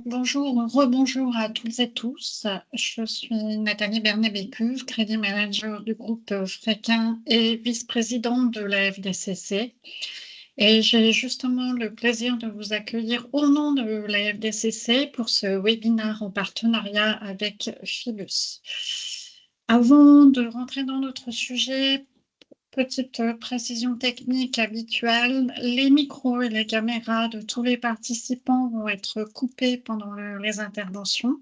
Bonjour, rebonjour à toutes et tous. Je suis Nathalie Bernet-Bécuve, Crédit Manager du groupe Fréquin et vice-présidente de la FDCC. Et j'ai justement le plaisir de vous accueillir au nom de la FDCC pour ce webinaire en partenariat avec Phibus. Avant de rentrer dans notre sujet, petite précision technique habituelle, les micros et les caméras de tous les participants vont être coupés pendant les interventions.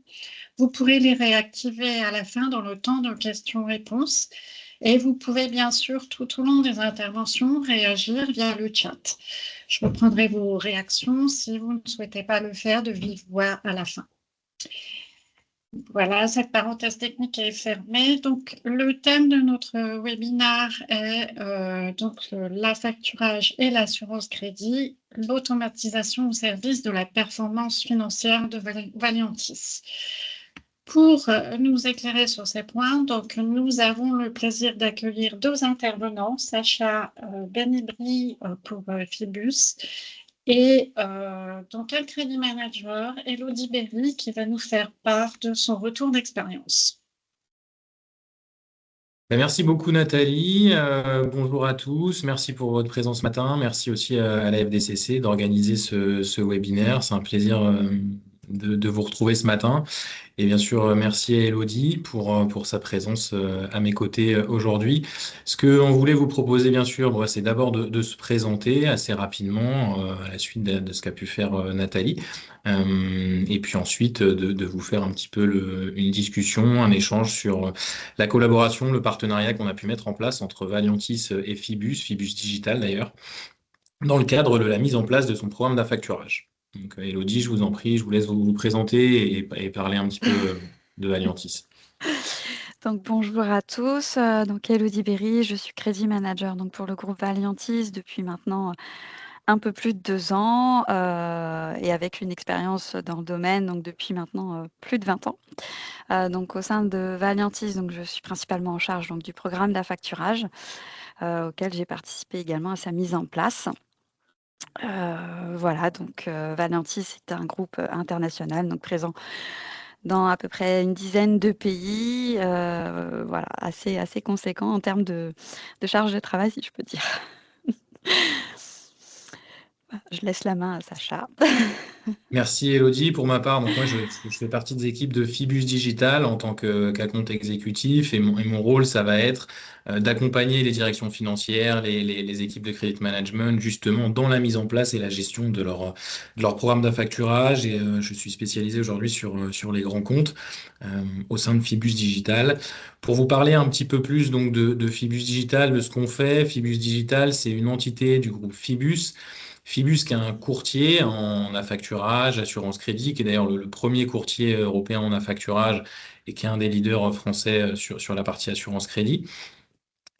Vous pourrez les réactiver à la fin dans le temps de questions-réponses. Et vous pouvez bien sûr tout au long des interventions réagir via le chat. Je reprendrai vos réactions si vous ne souhaitez pas le faire de vive voix à la fin. Voilà, cette parenthèse technique est fermée. Donc, le thème de notre webinaire est l'affacturage et l'assurance crédit, l'automatisation au service de la performance financière de Valiantis. Pour nous éclairer sur ces points, donc, nous avons le plaisir d'accueillir deux intervenants, Sacha Benibri pour Phibus et donc un crédit manager, Elodie Berry, qui va nous faire part de son retour d'expérience. Merci beaucoup Nathalie, bonjour à tous, merci pour votre présence ce matin, merci aussi à la FDCC d'organiser ce webinaire, c'est un plaisir de vous retrouver ce matin. Et bien sûr, merci à Elodie pour sa présence à mes côtés aujourd'hui. Ce qu'on voulait vous proposer, bien sûr, c'est d'abord de se présenter assez rapidement à la suite de ce qu'a pu faire Nathalie. Et puis ensuite, de vous faire un petit peu une discussion, un échange sur la collaboration, le partenariat qu'on a pu mettre en place entre Valiantis et Phibus Digital d'ailleurs, dans le cadre de la mise en place de son programme d'affacturage. Donc, Elodie, je vous en prie, je vous laisse vous présenter et parler un petit peu de Valiantis. Donc bonjour à tous, donc Elodie Berry, je suis crédit manager donc pour le groupe Valiantis depuis maintenant un peu plus de 2 ans et avec une expérience dans le domaine donc depuis maintenant plus de 20 ans. Donc au sein de Valiantis, donc je suis principalement en charge donc du programme d'affacturage auquel j'ai participé également à sa mise en place. Voilà donc Valiantis est un groupe international donc présent dans à peu près une dizaine de pays, voilà, assez conséquent en termes de charge de travail, si je peux dire. Je laisse la main à Sacha. Merci Elodie. Pour ma part, donc moi je fais partie des équipes de Phibus Digital en tant qu'account exécutif et mon rôle ça va être d'accompagner les directions financières, les équipes de credit management justement dans la mise en place et la gestion de leur programme d'affacturage et je suis spécialisé aujourd'hui sur les grands comptes au sein de Phibus Digital. Pour vous parler un petit peu plus donc de Phibus Digital, de ce qu'on fait, Phibus Digital c'est une entité du groupe Phibus. Phibus, qui est un courtier en affacturage, assurance crédit, qui est d'ailleurs le premier courtier européen en affacturage et qui est un des leaders français sur la partie assurance crédit.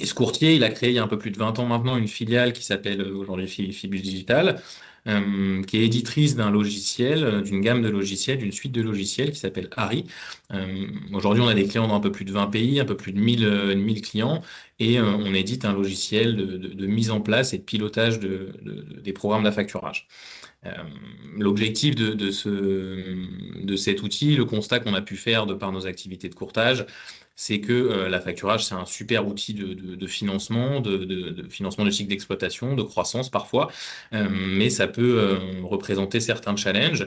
Et ce courtier, il a créé il y a un peu plus de 20 ans maintenant une filiale qui s'appelle aujourd'hui Phibus Digital, qui est éditrice d'un logiciel, d'une gamme de logiciels, d'une suite de logiciels qui s'appelle Harry. Aujourd'hui, on a des clients dans un peu plus de 20 pays, un peu plus de 1000 clients, et on édite un logiciel de mise en place et de pilotage des programmes d'affacturage. Euh, L'objectif de cet outil, le constat qu'on a pu faire de par nos activités de courtage, c'est que l'affacturage, c'est un super outil de financement, de financement de cycle d'exploitation, de croissance parfois, mais ça peut représenter certains challenges,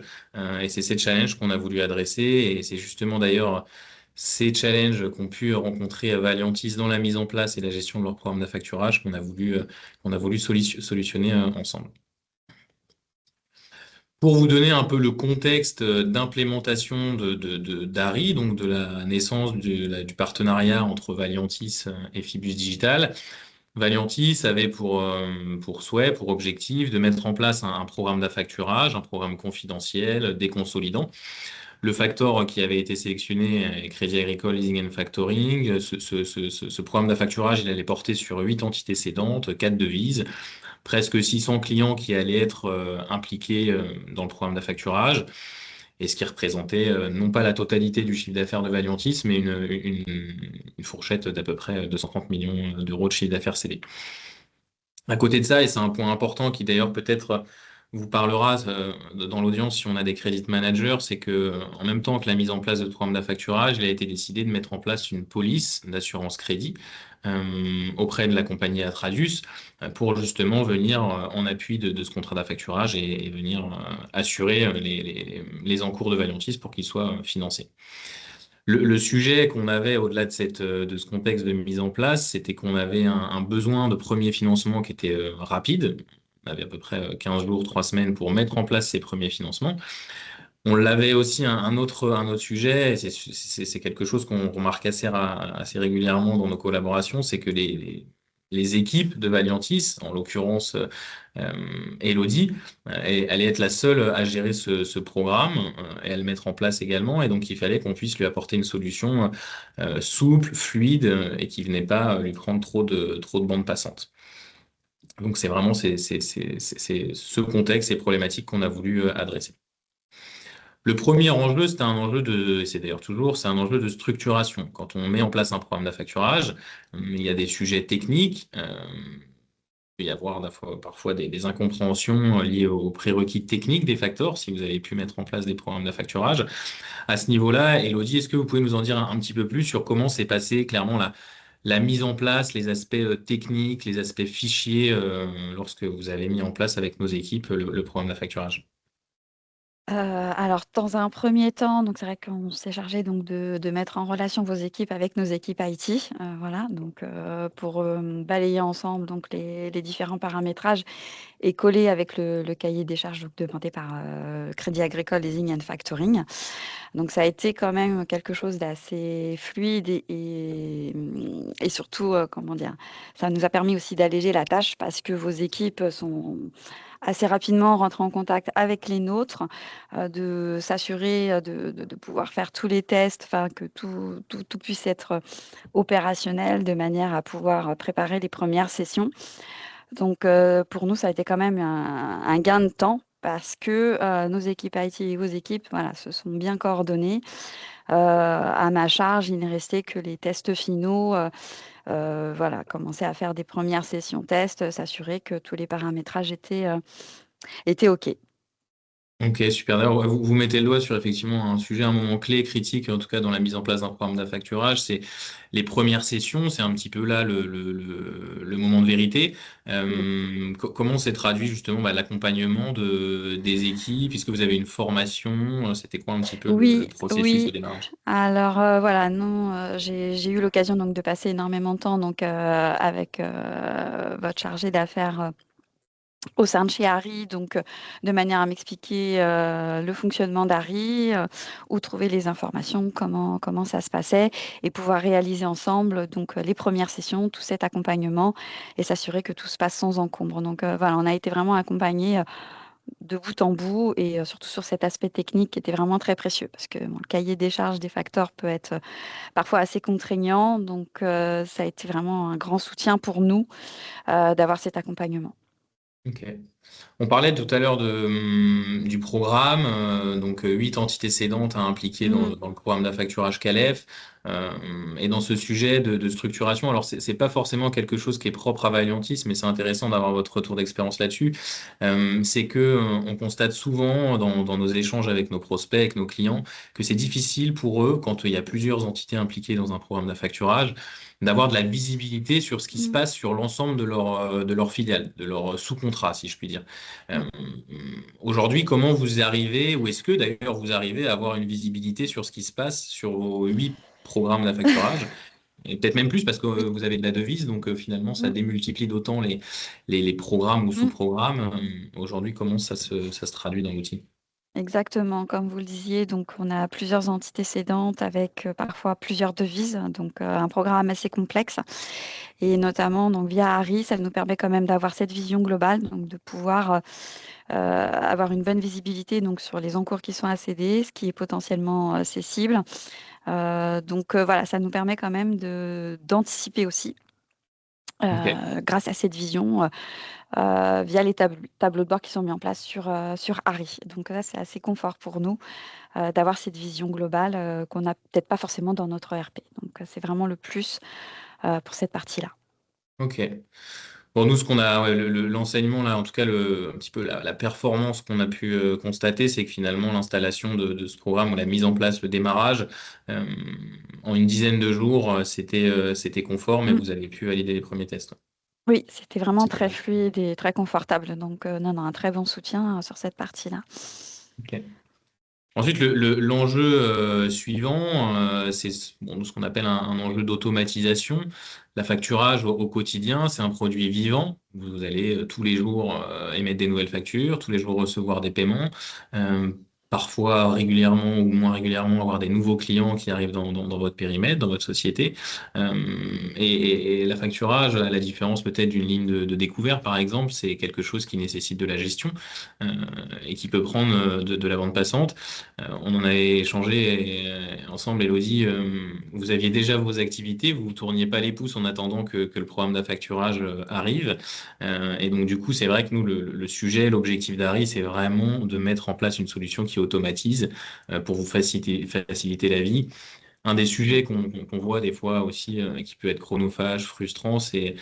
et c'est ces challenges qu'on a voulu adresser, et c'est justement d'ailleurs ces challenges qu'ont pu rencontrer Valiantis dans la mise en place et la gestion de leur programme d'affacturage qu'on a voulu solutionner ensemble. Pour vous donner un peu le contexte d'implémentation d'ARI, donc de la naissance du partenariat entre Valiantis et Phibus Digital, Valiantis avait pour souhait, pour objectif, de mettre en place un programme d'affacturage, un programme confidentiel, déconsolidant. Le facteur qui avait été sélectionné est Crédit Agricole Leasing and Factoring. Ce programme d'affacturage, il allait porter sur 8 entités cédantes, 4 devises, presque 600 clients qui allaient être impliqués dans le programme d'affacturage, et ce qui représentait non pas la totalité du chiffre d'affaires de Valiantis, mais une fourchette d'à peu près 230 millions d'euros de chiffre d'affaires cédé. À côté de ça, et c'est un point important qui d'ailleurs peut-être vous parlera dans l'audience si on a des credit managers, c'est que en même temps que la mise en place de ce programme d'affacturage, il a été décidé de mettre en place une police d'assurance crédit auprès de la compagnie Atradius pour justement venir en appui de ce contrat d'affacturage et venir assurer les encours de Vaillantis pour qu'ils soient financés. Le sujet qu'on avait au-delà de ce contexte de mise en place, c'était qu'on avait un besoin de premier financement qui était rapide. On avait à peu près 15 jours, 3 semaines pour mettre en place ces premiers financements. On l'avait aussi un autre sujet, et c'est quelque chose qu'on remarque assez régulièrement dans nos collaborations, c'est que les équipes de Valiantis, en l'occurrence Elodie, elle allait être la seule à gérer ce programme et à le mettre en place également. Et donc il fallait qu'on puisse lui apporter une solution souple, fluide et qui venait pas lui prendre trop de bande passante. Donc c'est vraiment ce contexte, ces problématiques qu'on a voulu adresser. Le premier enjeu, c'était un enjeu et c'est d'ailleurs toujours, c'est un enjeu de structuration. Quand on met en place un programme d'affacturage, il y a des sujets techniques. Il peut y avoir parfois des incompréhensions liées aux prérequis techniques des facteurs, si vous avez pu mettre en place des programmes d'affacturage. À ce niveau-là, Elodie, est-ce que vous pouvez nous en dire un petit peu plus sur comment s'est passée clairement la mise en place, les aspects techniques, les aspects fichiers, lorsque vous avez mis en place avec nos équipes le programme d'affacturage? Alors dans un premier temps, donc c'est vrai qu'on s'est chargé donc de mettre en relation vos équipes avec nos équipes IT, voilà, donc pour, balayer ensemble donc les différents paramétrages et coller avec le cahier des charges donc demandé par, Crédit Agricole Leasing and Factoring. Donc ça a été quand même quelque chose d'assez fluide et surtout, comment dire? Ça nous a permis aussi d'alléger la tâche parce que vos équipes sont assez rapidement rentrées en contact avec les nôtres, de s'assurer, de pouvoir faire tous les tests, enfin que tout puisse être opérationnel de manière à pouvoir préparer les premières sessions. Donc pour nous, ça a été quand même un gain de temps parce que, nos équipes IT et vos équipes, voilà, se sont bien coordonnées. À ma charge, il ne restait que les tests finaux, voilà, commencer à faire des premières sessions tests, s'assurer que tous les paramétrages étaient OK. Ok, super. D'ailleurs, ouais, vous mettez le doigt sur effectivement un sujet, un moment clé, critique, en tout cas dans la mise en place d'un programme d'affacturage, c'est les premières sessions, c'est un petit peu là le moment de vérité. Comment s'est traduit justement l'accompagnement des équipes? Puisque vous avez une formation, c'était quoi un petit peu le Oui, processus de oui. démarrage? Alors, voilà, nous, j'ai eu l'occasion donc de passer énormément de temps donc, avec, votre chargé d'affaires, au sein de chez Harry, donc de manière à m'expliquer, le fonctionnement d'Harry, où trouver les informations, comment ça se passait et pouvoir réaliser ensemble donc, les premières sessions, tout cet accompagnement et s'assurer que tout se passe sans encombre. Donc, voilà, on a été vraiment accompagnés, de bout en bout et surtout sur cet aspect technique qui était vraiment très précieux parce que, bon, le cahier des charges des facteurs peut être, parfois assez contraignant donc, ça a été vraiment un grand soutien pour nous, d'avoir cet accompagnement. Ok. On parlait tout à l'heure du programme, donc 8 entités cédantes à impliquer Mmh. dans le programme d'affacturage CALEF. euh, et dans ce sujet de structuration, alors c'est pas forcément quelque chose qui est propre à Valiantis, mais c'est intéressant d'avoir votre retour d'expérience là-dessus. C'est que on constate souvent dans nos échanges avec nos prospects, avec nos clients, que c'est difficile pour eux, quand il y a plusieurs entités impliquées dans un programme d'affacturage, d'avoir de la visibilité sur ce qui se Mmh. passe sur l'ensemble de leur filiales, de leur sous-contrat, si je puis dire. Mmh. Euh, Aujourd'hui, comment vous arrivez, ou est-ce que d'ailleurs vous arrivez à avoir une visibilité sur ce qui se passe sur vos 8 programmes d'affacturage, et peut-être même plus parce que Oui. vous avez de la devise, donc finalement ça Mmh. démultiplie d'autant les programmes ou Mmh. sous-programmes. Aujourd'hui, comment ça se traduit dans l'outil? Exactement, comme vous le disiez, donc on a plusieurs entités cédantes avec, parfois plusieurs devises, donc un programme assez complexe et notamment donc via Harry, ça nous permet quand même d'avoir cette vision globale, donc de pouvoir, avoir une bonne visibilité donc sur les encours qui sont à céder, ce qui est potentiellement, cessible. Donc voilà, ça nous permet quand même d'anticiper aussi, Ok. grâce à cette vision, via les tableaux de bord qui sont mis en place sur Harry. Donc ça, c'est assez confort pour nous, d'avoir cette vision globale, qu'on n'a peut-être pas forcément dans notre ERP. Donc c'est vraiment le plus, pour cette partie-là. Ok. Bon, nous, ce qu'on a, ouais, l'enseignement, là, en tout cas, un petit peu la performance qu'on a pu constater, c'est que finalement, l'installation de ce programme, ou la mise en place, le démarrage, euh, en une dizaine de jours, c'était conforme et Mm. vous avez pu valider les premiers tests. Oui, c'était vraiment C'est très bien. fluide et très confortable. Donc, non, non, un très bon soutien sur cette partie-là. Ok. Ensuite, l'enjeu suivant, c'est bon, ce qu'on appelle un enjeu d'automatisation. La facturage au quotidien, c'est un produit vivant. Vous allez tous les jours émettre des nouvelles factures, tous les jours recevoir des paiements, euh, parfois régulièrement ou moins régulièrement avoir des nouveaux clients qui arrivent dans votre périmètre, dans votre société. Euh, et la facturage, à la différence peut-être d'une ligne de découvert, par exemple, c'est quelque chose qui nécessite de la gestion euh, et qui peut prendre de la bande passante. On en avait échangé ensemble, Elodie. Vous aviez déjà vos activités, vous ne tourniez pas les pouces en attendant que le programme d'affacturage arrive. Et donc, du coup, c'est vrai que nous, le sujet, l'objectif d'Harry, c'est vraiment de mettre en place une solution qui automatise pour vous faciliter la vie. Un des sujets qu'on voit des fois aussi, qui peut être chronophage, frustrant, c'est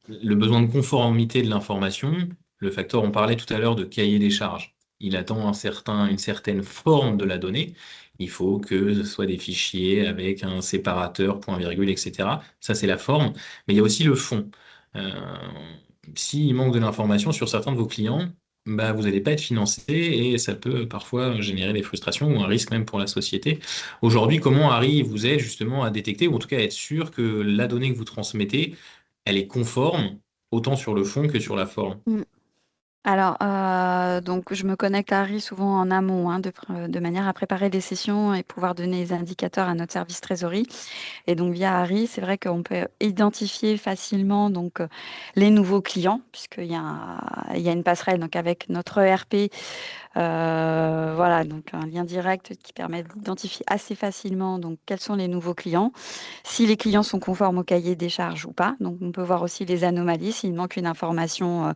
le besoin de conformité de l'information. Le facteur, on parlait tout à l'heure de cahier des charges. Il attend une certaine forme de la donnée. Il faut que ce soit des fichiers avec un séparateur, point virgule, etc. Ça, c'est la forme. Mais il y a aussi le fond. Euh, S'il manque de l'information sur certains de vos clients, bah, vous n'allez pas être financé et ça peut parfois générer des frustrations ou un risque même pour la société. Aujourd'hui, comment Harry vous aide justement à détecter ou en tout cas à être sûr que la donnée que vous transmettez, elle est conforme autant sur le fond que sur la forme? Mm. Alors, donc je me connecte à Harry souvent en amont, hein, de manière à préparer des sessions et pouvoir donner les indicateurs à notre service trésorerie. Et donc via Harry, c'est vrai qu'on peut identifier facilement donc les nouveaux clients, il y a une passerelle donc avec notre ERP. Voilà, donc un lien direct qui permet d'identifier assez facilement donc quels sont les nouveaux clients, si les clients sont conformes au cahier des charges ou pas. Donc on peut voir aussi les anomalies, s'il manque une information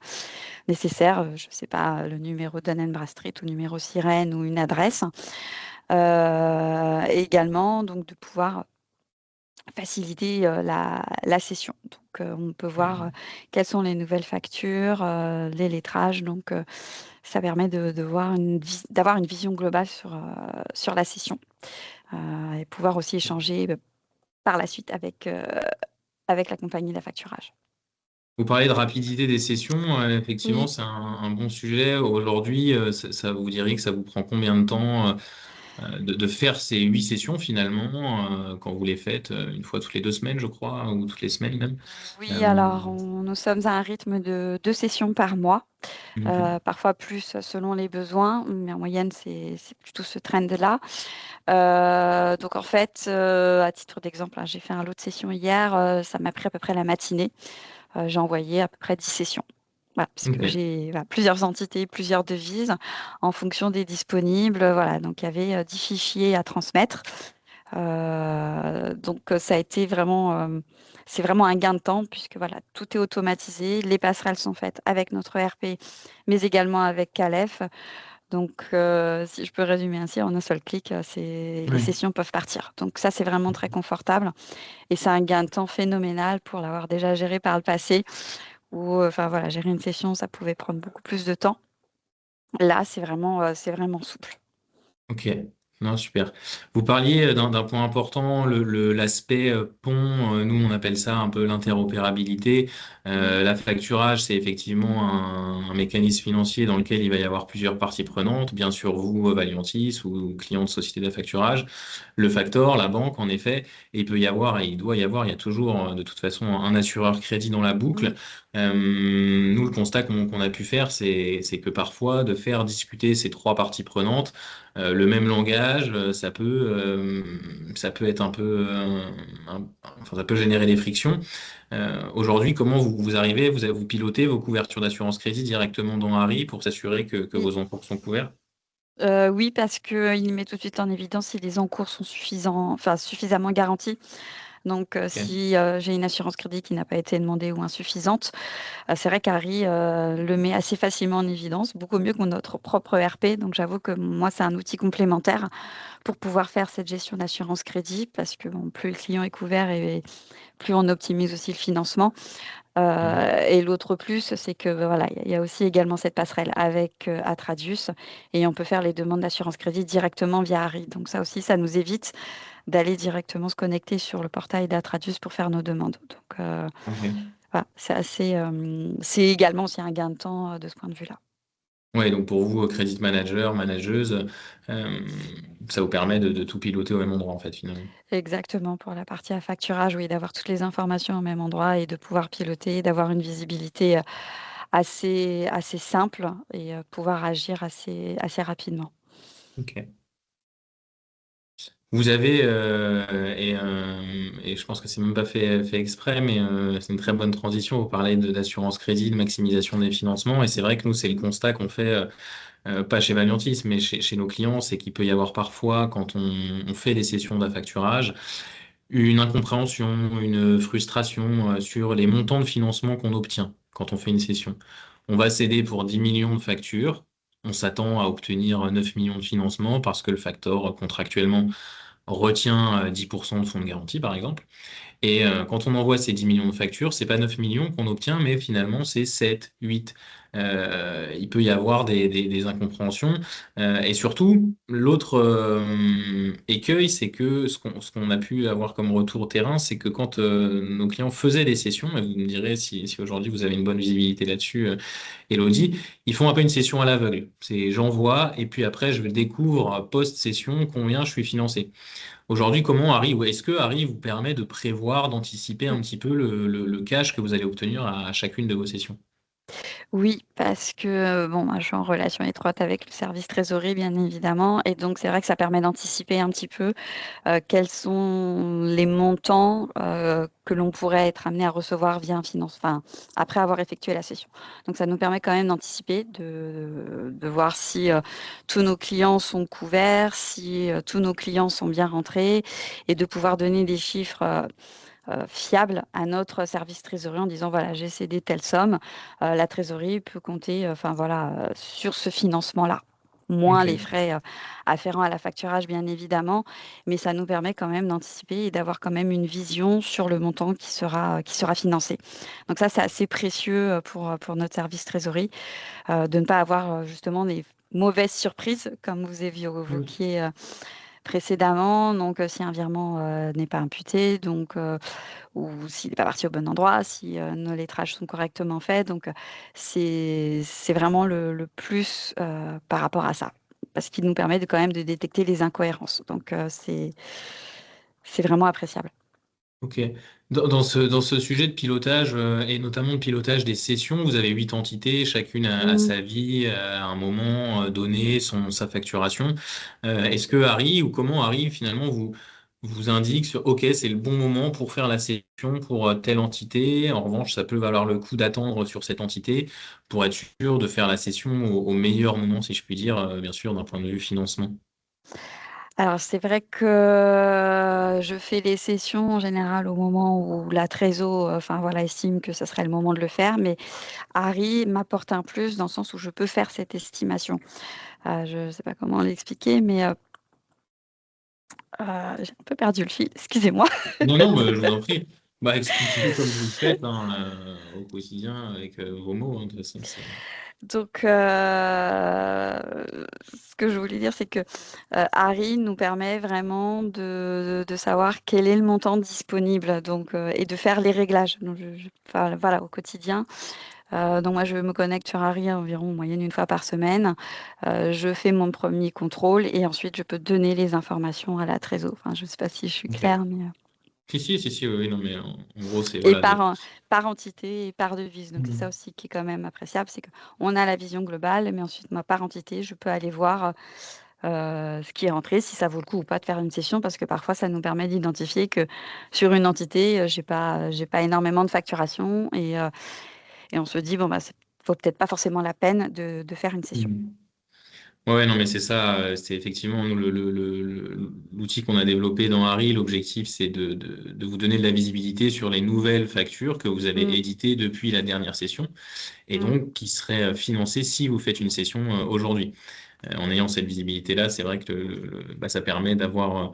nécessaire, je ne sais pas, le numéro Dun& Bradstreet ou numéro sirène ou une adresse. Et également donc de pouvoir faciliter la session. Donc on peut voir quelles sont les nouvelles factures, les lettrages. Donc ça permet d'avoir une vision globale sur la session et pouvoir aussi échanger par la suite avec la compagnie d'affacturage. Vous parlez de rapidité des sessions, effectivement, Oui. c'est un bon sujet. Aujourd'hui, vous diriez que ça vous prend combien de temps de faire ces 8 sessions finalement, quand vous les faites une fois toutes les 2 semaines, je crois, ou toutes les semaines même? Oui, Euh, alors nous sommes à un rythme de 2 sessions par mois, ok. parfois plus selon les besoins, mais en moyenne, c'est plutôt ce trend-là. Donc en fait, à titre d'exemple, hein, j'ai fait un lot de sessions hier, ça m'a pris à peu près la matinée. J'ai envoyé à peu près 10 sessions. Voilà, parce que Ok. j'ai voilà, plusieurs entités, plusieurs devises en fonction des disponibles. Voilà, donc il y avait 10 fichiers à transmettre. Donc ça a été vraiment, c'est vraiment un gain de temps puisque voilà, tout est automatisé. Les passerelles sont faites avec notre ERP, mais également avec Calef. Donc, si je peux résumer ainsi, en un seul clic, les Ouais. sessions peuvent partir. Donc ça, c'est vraiment très confortable et c'est un gain de temps phénoménal pour l'avoir déjà géré par le passé où, enfin voilà, gérer une session, ça pouvait prendre beaucoup plus de temps. Là, c'est vraiment souple. Ok, non, super. Vous parliez d'un point important, l'aspect pont, nous on appelle ça un peu l'interopérabilité. La facturage, c'est effectivement un mécanisme financier dans lequel il va y avoir plusieurs parties prenantes, bien sûr vous, Valiantis, ou client de société d'affacturage, le facteur, la banque en effet, et il peut y avoir, et il doit y avoir, il y a toujours de toute façon un assureur crédit dans la boucle. Oui. Nous, le constat qu'on a pu faire, c'est que parfois, de faire discuter ces trois parties prenantes, le même langage, ça peut être un peu, enfin, ça peut générer des frictions. Aujourd'hui, comment vous arrivez, vous pilotez vos couvertures d'assurance crédit directement dans Harry pour s'assurer que Oui. vos encours sont couverts? Oui, parce qu'il met tout de suite en évidence si les encours sont suffisamment garantis. Donc, Ok. si j'ai une assurance crédit qui n'a pas été demandée ou insuffisante, c'est vrai qu'Harry le met assez facilement en évidence, beaucoup mieux que notre propre ERP. Donc, j'avoue que moi, c'est un outil complémentaire pour pouvoir faire cette gestion d'assurance crédit parce que bon, plus le client est couvert et plus on optimise aussi le financement. Et l'autre plus, c'est que voilà, il y a aussi également cette passerelle avec Atradius et on peut faire les demandes d'assurance crédit directement via Harry. Donc ça aussi, ça nous évite d'aller directement se connecter sur le portail d'Atradius pour faire nos demandes. Donc Ok. voilà, c'est également aussi un gain de temps de ce point de vue-là. Ouais, donc pour vous, credit manager, manageuse, euh, ça vous permet de tout piloter au même endroit, en fait, finalement. Exactement, pour la partie affacturage, oui, d'avoir toutes les informations au même endroit et de pouvoir piloter, d'avoir une visibilité assez simple et pouvoir agir assez rapidement. Ok. Vous avez, et je pense que c'est même pas fait exprès, mais c'est une très bonne transition. Vous parlez d'assurance crédit, de maximisation des financements, et c'est vrai que nous, c'est le constat qu'on fait, pas chez Valiantis, mais chez nos clients, c'est qu'il peut y avoir parfois, quand on fait des sessions d'affacturage, une incompréhension, une frustration sur les montants de financement qu'on obtient quand on fait une session. On va céder pour 10 millions de factures. On s'attend à obtenir 9 millions de financement parce que le facteur contractuellement retient 10% de fonds de garantie, par exemple. Et quand on envoie ces 10 millions de factures, c'est pas 9 millions qu'on obtient, mais finalement c'est 7, 8. Il peut y avoir des incompréhensions. Et surtout, l'autre écueil, c'est que ce qu'on a pu avoir comme retour au terrain, c'est que quand nos clients faisaient des sessions, et vous me direz si aujourd'hui vous avez une bonne visibilité là-dessus, Elodie, ils font un peu une session à l'aveugle. C'est j'envoie, et puis après je découvre post-session combien je suis financé. Aujourd'hui, comment Harry, ou est-ce que Harry vous permet de prévoir, d'anticiper un petit peu le cash que vous allez obtenir à chacune de vos sessions? Oui, parce que, bon, moi, je suis en relation étroite avec le service trésorerie, bien évidemment et donc c'est vrai que ça permet d'anticiper un petit peu, quels sont les montants, que l'on pourrait être amené à recevoir via un enfin, après avoir effectué la session. Donc ça nous permet quand même d'anticiper, de voir si, tous nos clients sont couverts, si, tous nos clients sont bien rentrés et de pouvoir donner des chiffres, fiable à notre service trésorerie en disant voilà, j'ai cédé telle somme, la trésorerie peut compter, enfin voilà, sur ce financement-là. Moins les Ok. frais afférents à la facturage, bien évidemment, mais ça nous permet quand même d'anticiper et d'avoir quand même une vision sur le montant qui sera financé. Donc ça, c'est assez précieux pour notre service trésorerie, de ne pas avoir justement des mauvaises surprises, comme vous aviez Oui. évoqué précédemment. Donc, si un virement n'est pas imputé, donc ou s'il n'est pas parti au bon endroit, si, nos lettrages sont correctement faits. Donc, c'est vraiment le plus, par rapport à ça. Parce qu'il nous permet de quand même de détecter les incohérences. Donc, c'est vraiment appréciable. Ok. Dans ce sujet de pilotage, et notamment de pilotage des sessions, vous avez 8 entités, chacune a Mmh. sa vie, à un moment donné, sa facturation. Est-ce que Harry, ou comment Harry, finalement, vous indique sur OK, c'est le bon moment pour faire la session pour telle entité. En revanche, ça peut valoir le coup d'attendre sur cette entité pour être sûr de faire la session au meilleur moment, si je puis dire, bien sûr, d'un point de vue financement. Alors c'est vrai que je fais les sessions en général au moment où la trésor, enfin voilà, estime que ce serait le moment de le faire, mais Harry m'apporte un plus dans le sens où je peux faire cette estimation. Je ne sais pas comment l'expliquer, mais j'ai un peu perdu le fil, excusez-moi. Non, non, mais je vous en prie. Bah, expliquez-le comme vous le faites hein, au quotidien avec vos mots. Hein, de toute façon, Donc, ce que je voulais dire, c'est que Harry nous permet vraiment de savoir quel est le montant disponible donc, et de faire les réglages. Donc, enfin, voilà, au quotidien. Donc, moi, je me connecte sur Harry environ en moyenne une fois par semaine. Je fais mon premier contrôle et ensuite je peux donner les informations à la trésor. Enfin, je ne sais pas si je suis ok. claire, mais. Si, si, si, si, oui, oui, non, mais en gros, c'est Et voilà. De... par entité et par devise. Donc c'est ça Hmm. aussi qui est quand même appréciable, c'est qu'on a la vision globale, mais ensuite moi par entité, je peux aller voir, ce qui est rentré, si ça vaut le coup ou pas de faire une session. Parce que parfois ça nous permet d'identifier que sur une entité, j'ai pas énormément de facturation et on se dit: «Bon bah, c'est vaut peut-être pas forcément la peine de faire une session». Hmm. Ouais, ouais, non, mais c'est ça. C'est effectivement nous, l'outil qu'on a développé dans Harry. L'objectif, c'est de vous donner de la visibilité sur les nouvelles factures que vous Mmh, avez éditées depuis la dernière session et mmh. donc qui seraient financées si vous faites une session aujourd'hui. En ayant cette visibilité-là, c'est vrai que bah, ça permet d'avoir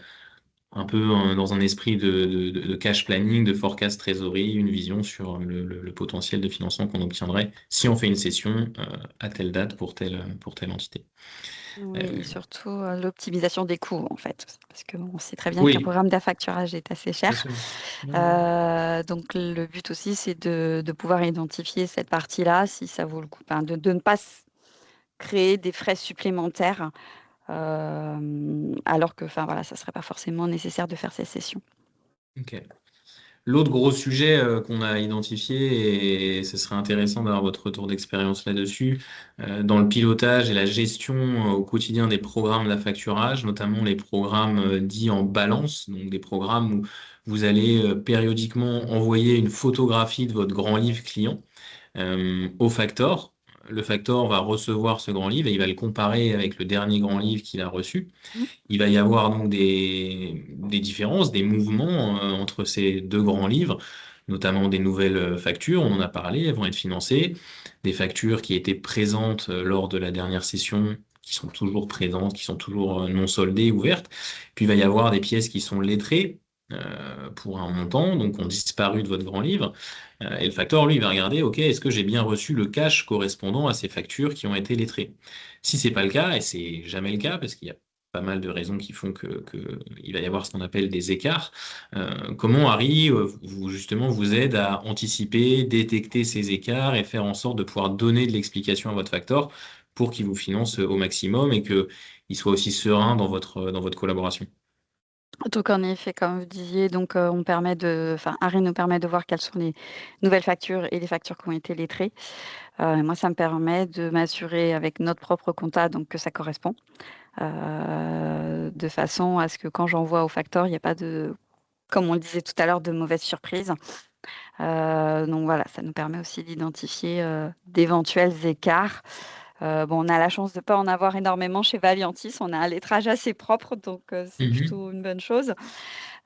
un peu dans un esprit de cash planning, de forecast trésorerie, une vision sur le potentiel de financement qu'on obtiendrait si on fait une session à telle date pour telle entité. Oui, Euh, et surtout, l'optimisation des coûts, en fait. Parce qu'on sait très bien qu'un oui, programme d'affacturage est assez bien cher. sûr. Ouais. Donc le but aussi, c'est de pouvoir identifier cette partie-là, si ça vaut le coup, enfin, de ne pas créer des frais supplémentaires, alors que, enfin, voilà, ça serait pas forcément nécessaire de faire ces sessions. Ok. L'autre gros sujet qu'on a identifié, et ce serait intéressant d'avoir votre retour d'expérience là-dessus, dans le pilotage et la gestion au quotidien des programmes d'affacturage, notamment les programmes dits en balance, donc des programmes où vous allez périodiquement envoyer une photographie de votre grand livre client au factor. Le factor va recevoir ce grand livre et il va le comparer avec le dernier grand livre qu'il a reçu. Mmh. Il va y avoir donc des différences, des mouvements entre ces deux grands livres, notamment des nouvelles factures, on en a parlé, elles vont être financées, des factures qui étaient présentes lors de la dernière session, qui sont toujours présentes, qui sont toujours non soldées, ouvertes. Puis il va y avoir des pièces qui sont lettrées pour un montant, donc ont disparu de votre grand livre. Et le facteur, lui, il va regarder, OK, est-ce que j'ai bien reçu le cash correspondant à ces factures qui ont été lettrées? Si c'est pas le cas, et c'est jamais le cas, parce qu'il y a pas mal de raisons qui font que il va y avoir ce qu'on appelle des écarts. Comment Harry justement vous aide à anticiper, détecter ces écarts et faire en sorte de pouvoir donner de l'explication à votre facteur pour qu'il vous finance au maximum et qu'il soit aussi serein dans votre collaboration. Donc en effet, comme vous disiez, donc on permet enfin, Harry nous permet de voir quelles sont les nouvelles factures et les factures qui ont été lettrées. Et moi, ça me permet de m'assurer avec notre propre compta, donc que ça correspond, de façon à ce que quand j'envoie au facteur, il n'y a pas de, comme on le disait tout à l'heure, de mauvaises surprises. Donc voilà, ça nous permet aussi d'identifier, d'éventuels écarts. Bon, on a la chance de pas en avoir énormément chez Valiantis. On a un lettrage assez propre, donc c'est Mhm. plutôt une bonne chose.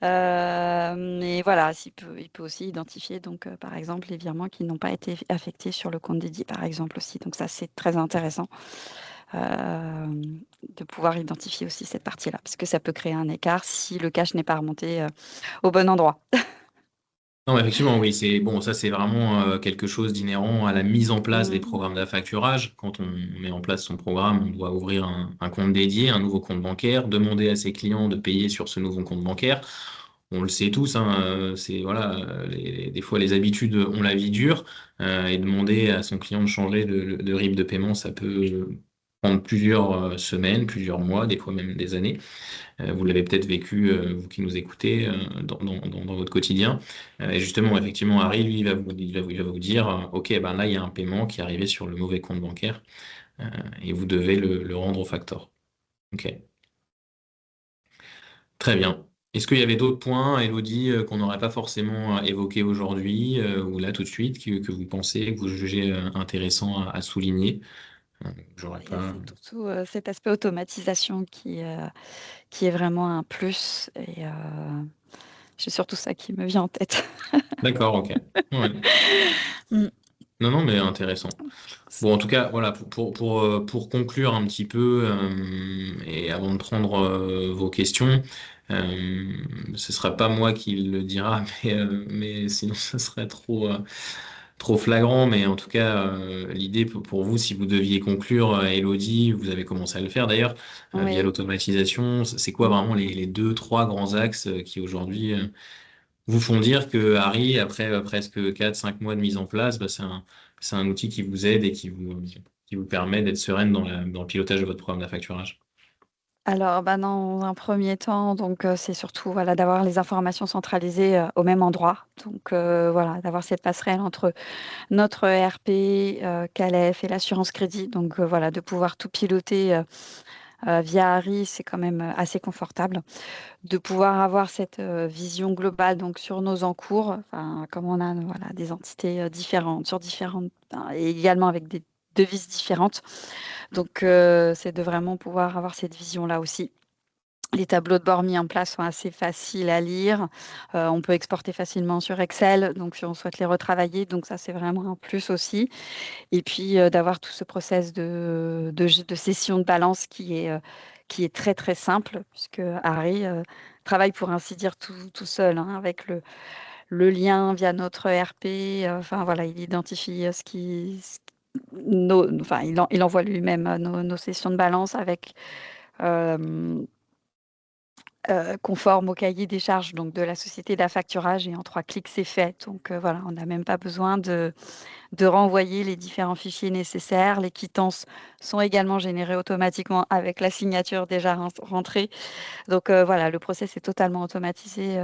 Mais voilà, il peut aussi identifier donc, par exemple, les virements qui n'ont pas été affectés sur le compte dédié, par exemple, aussi. Donc ça, c'est très intéressant, de pouvoir identifier aussi cette partie-là, parce que ça peut créer un écart si le cash n'est pas remonté, au bon endroit. Non, mais effectivement, oui, c'est bon, ça c'est vraiment quelque chose d'inhérent à la mise en place des Mmh. programmes d'affacturage. Quand on met en place son programme, on doit ouvrir un compte dédié, un nouveau compte bancaire, demander à ses clients de payer sur ce nouveau compte bancaire. On le sait tous, hein, c'est voilà, des fois les habitudes ont la vie dure et demander à son client de changer de RIB de paiement, ça peut prendre plusieurs semaines, plusieurs mois, des fois même des années. Vous l'avez peut-être vécu, vous qui nous écoutez, dans votre quotidien. Et justement, effectivement, Harry, lui, il va vous dire, OK, ben là, il y a un paiement qui est arrivé sur le mauvais compte bancaire euh, et vous devez le rendre au factor. OK, très bien. Est-ce qu'il y avait d'autres points, Elodie, qu'on n'aurait pas forcément évoqués aujourd'hui ou là tout de suite, que vous pensez, que vous jugez intéressant à souligner? J'aurais Il y a pas. surtout, cet aspect automatisation qui est vraiment un plus et c'est surtout ça qui me vient en tête. D'accord, OK. Ouais. Mmh. Non, non, mais intéressant. Bon, en tout cas, voilà, pour conclure un petit peu, et avant de prendre vos questions, ce sera pas moi qui le dira, mais sinon ce serait trop flagrant. Mais en tout cas, l'idée pour vous, si vous deviez conclure, Elodie, vous avez commencé à le faire d'ailleurs, via Oui. l'automatisation, c'est quoi Mmh. vraiment les deux, trois grands axes qui aujourd'hui vous font dire que Harry, après presque 4 5 mois de mise en place, bah, c'est un outil qui vous aide et qui vous permet d'être sereine dans le pilotage de votre programme d'affacturage. Alors, bah, dans un premier temps, donc c'est surtout, voilà, d'avoir les informations centralisées, au même endroit. Donc voilà, d'avoir cette passerelle entre notre ERP, Calef et l'assurance crédit. Donc voilà, de pouvoir tout piloter, via Harry, c'est quand même, assez confortable. De pouvoir avoir cette, vision globale donc sur nos encours, enfin, comme on a, voilà, des entités, différentes sur différentes ben et également avec des devises différentes. Donc c'est de vraiment pouvoir avoir cette vision-là aussi. Les tableaux de bord mis en place sont assez faciles à lire. On peut exporter facilement sur Excel, donc si on souhaite les retravailler, donc ça, c'est vraiment un plus aussi. Et puis, d'avoir tout ce process de session de balance qui est très, très simple puisque Harry, travaille pour ainsi dire tout seul, hein, avec le lien via notre ERP, enfin voilà, il identifie, enfin il envoie lui-même, nos sessions de balance avec, hem conforme au cahier des charges donc de la société d'affacturage et en 3 clics, c'est fait. Donc voilà, on n'a même pas besoin de renvoyer les différents fichiers nécessaires. Les quittances sont également générées automatiquement avec la signature déjà rentrée. Donc voilà, le process est totalement automatisé,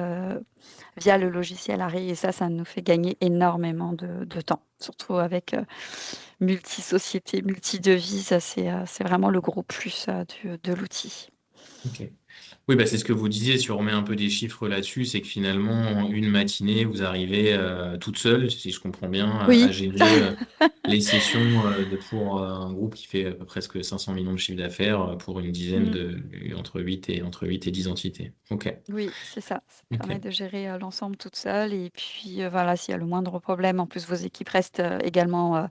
via le logiciel Harry et ça nous fait gagner énormément de temps. Surtout avec, multi-sociétés, multi-devises, c'est vraiment le gros plus, de l'outil. Ok. Oui, bah, c'est ce que vous disiez, si on remet un peu des chiffres là-dessus, c'est que finalement, en une matinée, vous arrivez toute seule, si je comprends bien, à Oui. gérer les sessions pour un groupe qui fait presque 500 millions de chiffre d'affaires pour une dizaine Mmh. de, entre 8 et 10 entités. Ok, Oui, c'est ça. Ça permet ok. de gérer, l'ensemble toute seule et puis, voilà, s'il y a le moindre problème, en plus vos équipes restent, également,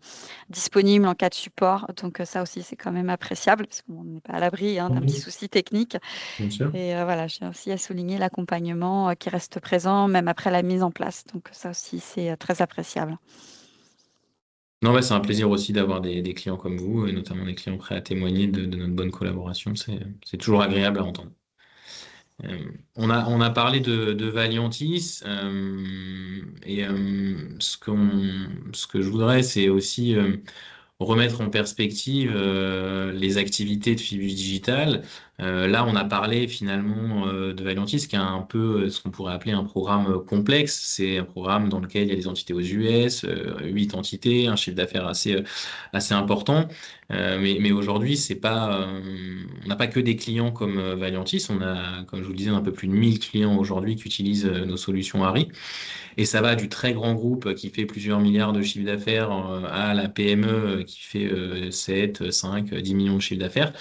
disponibles en cas de support. Donc, ça aussi, c'est quand même appréciable parce qu'on n'est pas à l'abri, hein, d'un petit Oui, souci technique bien sûr. et voilà, j'ai aussi à souligner l'accompagnement, qui reste présent même après la mise en place. Donc ça aussi, c'est, très appréciable. Non, bah, c'est un plaisir aussi d'avoir des clients comme vous, et notamment des clients prêts à témoigner de notre bonne collaboration. C'est toujours agréable à entendre. On a parlé de Valiantis, ce que je voudrais, c'est aussi remettre en perspective les activités de Phoebus Digital. Là, on a parlé finalement de Valiantis, qui est un peu ce qu'on pourrait appeler un programme complexe. C'est un programme dans lequel il y a des entités aux US, 8 entités, un chiffre d'affaires assez important. Mais aujourd'hui, c'est pas, on n'a pas que des clients comme Valiantis. On a, comme je vous le disais, un peu plus de 1000 clients aujourd'hui qui utilisent nos solutions Harry. Et ça va du très grand groupe qui fait plusieurs milliards de chiffre d'affaires à la PME qui fait 7, 5, 10 millions de chiffre d'affaires.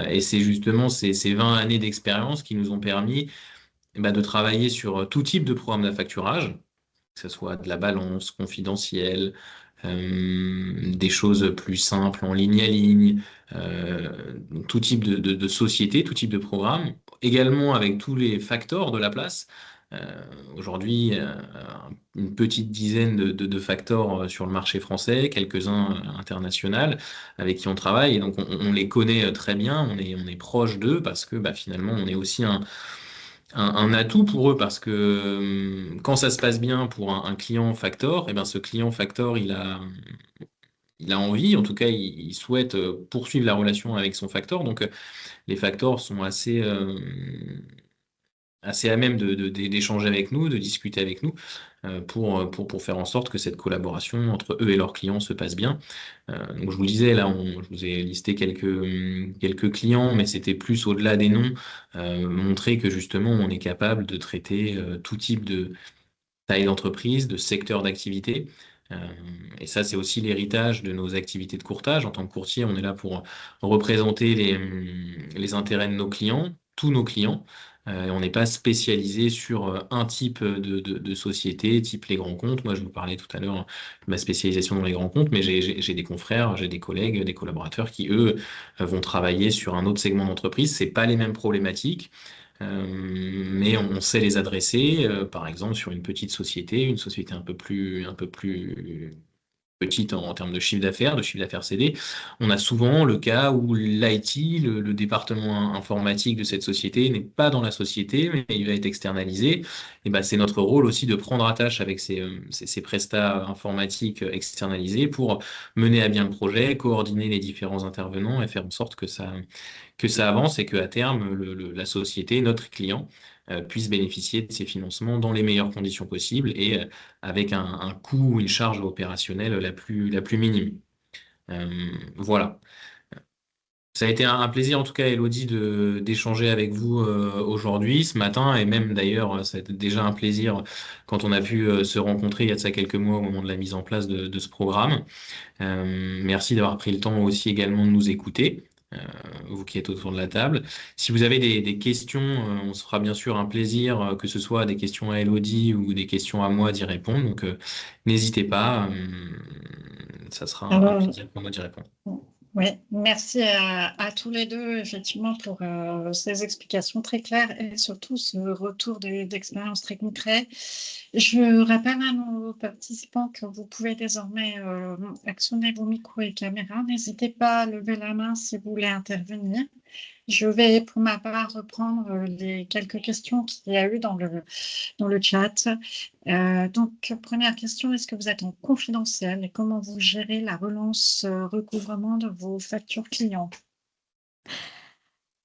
Et c'est justement ces 20 années d'expérience qui nous ont permis de travailler sur tout type de programme d'affacturage, que ce soit de la balance confidentielle, des choses plus simples en ligne à ligne, tout type de société, tout type de programme, également avec tous les facteurs de la place. Aujourd'hui, une petite dizaine de facteurs sur le marché français, quelques-uns internationaux avec qui on travaille, et donc on les connaît très bien, on est proche d'eux parce que finalement on est aussi un atout pour eux parce que quand ça se passe bien pour un client Factor, et ben ce client Factor, il a envie, en tout cas, il souhaite poursuivre la relation avec son Factor. Donc, les Factors sont assez à même d'échanger avec nous, de discuter avec nous, pour faire en sorte que cette collaboration entre eux et leurs clients se passe bien. Donc je vous le disais, là, je vous ai listé quelques clients, mais c'était plus au-delà des noms, montrer que justement, on est capable de traiter tout type de taille d'entreprise, de secteur d'activité. Euh, et ça, c'est aussi l'héritage de nos activités de courtage. En tant que courtier, on est là pour représenter les intérêts de nos clients, tous nos clients. Et on n'est pas spécialisé sur un type de société, type les grands comptes. Moi, je vous parlais tout à l'heure de ma spécialisation dans les grands comptes, mais j'ai des confrères, j'ai des collègues, des collaborateurs qui, eux, vont travailler sur un autre segment d'entreprise. C'est pas les mêmes problématiques. Mais on sait les adresser, par exemple sur une société un peu plus petite en termes de chiffre d'affaires CD. On a souvent le cas où l'IT, le département informatique de cette société n'est pas dans la société, mais il va être externalisé. Et ben, c'est notre rôle aussi de prendre attache avec ces prestats informatiques externalisés pour mener à bien le projet, coordonner les différents intervenants et faire en sorte que ça avance et que à terme, la société, notre client, puisse bénéficier de ces financements dans les meilleures conditions possibles et avec un coût ou une charge opérationnelle la plus minime. Voilà. Ça a été un plaisir en tout cas, Elodie, d'échanger avec vous aujourd'hui, ce matin, et même d'ailleurs, ça a été déjà un plaisir quand on a pu se rencontrer il y a de ça quelques mois au moment de la mise en place de ce programme. Merci d'avoir pris le temps aussi également de nous écouter, vous qui êtes autour de la table. Si vous avez des questions, on se fera bien sûr un plaisir, que ce soit des questions à Elodie ou des questions à moi d'y répondre. Donc, n'hésitez pas, ça sera un Alors, plaisir pour moi d'y répondre. Oui, merci à tous les deux, effectivement, pour ces explications très claires et surtout ce retour d'expérience très concret. Je rappelle à nos participants que vous pouvez désormais actionner vos micros et caméras. N'hésitez pas à lever la main si vous voulez intervenir. Je vais, pour ma part, reprendre les quelques questions qu'il y a eu dans le chat. Donc, première question, est-ce que vous êtes en confidentiel et comment vous gérez la relance recouvrement de vos factures clients?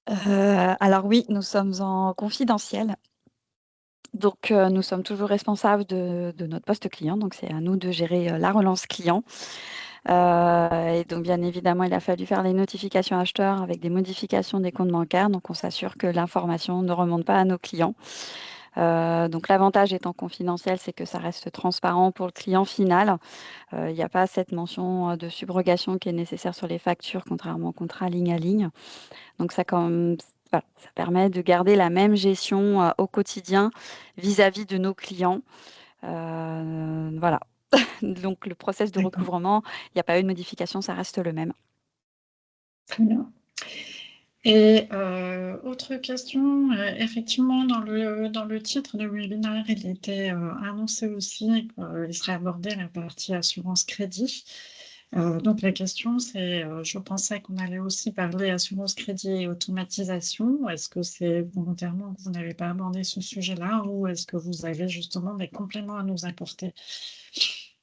Alors oui, nous sommes en confidentiel. Donc, nous sommes toujours responsables de notre poste client, donc c'est à nous de gérer la relance client. Et donc, bien évidemment, il a fallu faire les notifications acheteurs avec des modifications des comptes bancaires. Donc, on s'assure que l'information ne remonte pas à nos clients. Donc, l'avantage étant confidentiel, c'est que ça reste transparent pour le client final. Il n'y a pas cette mention de subrogation qui est nécessaire sur les factures, contrairement au contrat ligne à ligne. Donc, voilà, ça permet de garder la même gestion au quotidien vis-à-vis de nos clients. Voilà. Donc, le process de D'accord, recouvrement, il n'y a pas eu de modification, ça reste le même. très bien. Et autre question, effectivement, dans le titre de webinaire, il était annoncé aussi qu'il serait abordé la partie assurance-crédit. Donc la question, c'est, je pensais qu'on allait aussi parler assurance-crédit et automatisation. Est-ce que c'est volontairement que vous n'avez pas abordé ce sujet-là ou est-ce que vous avez justement des compléments à nous apporter?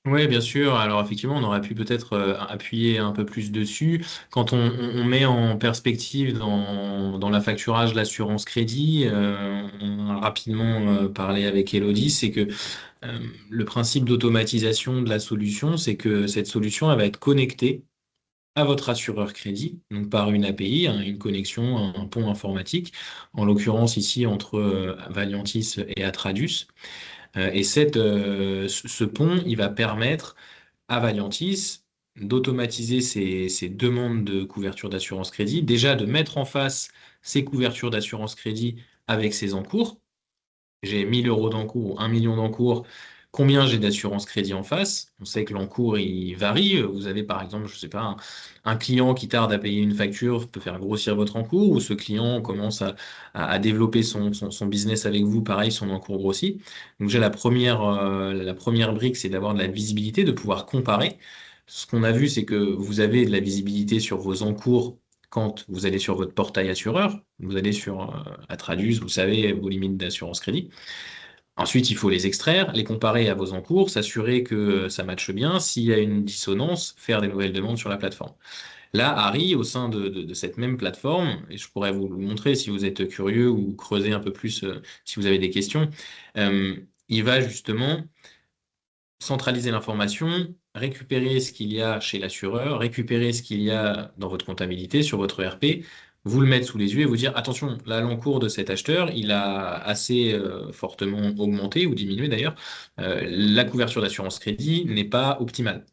Oui, bien sûr. Alors effectivement, on aurait pu peut-être appuyer un peu plus dessus. Quand on met en perspective dans la facturage l'assurance crédit, on a rapidement parlé avec Elodie, c'est que le principe d'automatisation de la solution, c'est que cette solution, elle va être connectée à votre assureur crédit, donc par une API, hein, une connexion, un pont informatique, en l'occurrence ici entre Valiantis et Atradius. Et ce pont, il va permettre à Valiantis d'automatiser ses demandes de couverture d'assurance crédit, déjà de mettre en face ses couvertures d'assurance crédit avec ses encours. J'ai 1000 euros d'encours ou 1 million d'encours. Combien j'ai d'assurance crédit en face? On sait que l'encours, il varie. Vous avez par exemple, je sais pas, un client qui tarde à payer une facture peut faire grossir votre encours, ou ce client commence à développer son business avec vous, pareil, son encours grossit. Donc j'ai la première brique, c'est d'avoir de la visibilité, de pouvoir comparer. Ce qu'on a vu, c'est que vous avez de la visibilité sur vos encours quand vous allez sur votre portail assureur, vous allez sur Atradius, vous savez vos limites d'assurance crédit. Ensuite, il faut les extraire, les comparer à vos encours, s'assurer que ça matche bien. S'il y a une dissonance, faire des nouvelles demandes sur la plateforme. Là, Harry, au sein de cette même plateforme, et je pourrais vous le montrer si vous êtes curieux ou creuser un peu plus si vous avez des questions, euh, il va justement centraliser l'information, récupérer ce qu'il y a chez l'assureur, récupérer ce qu'il y a dans votre comptabilité sur votre ERP, vous le mettre sous les yeux et vous dire, attention, là, l'encours de cet acheteur, il a assez fortement augmenté ou diminué d'ailleurs. La couverture d'assurance crédit n'est pas optimale.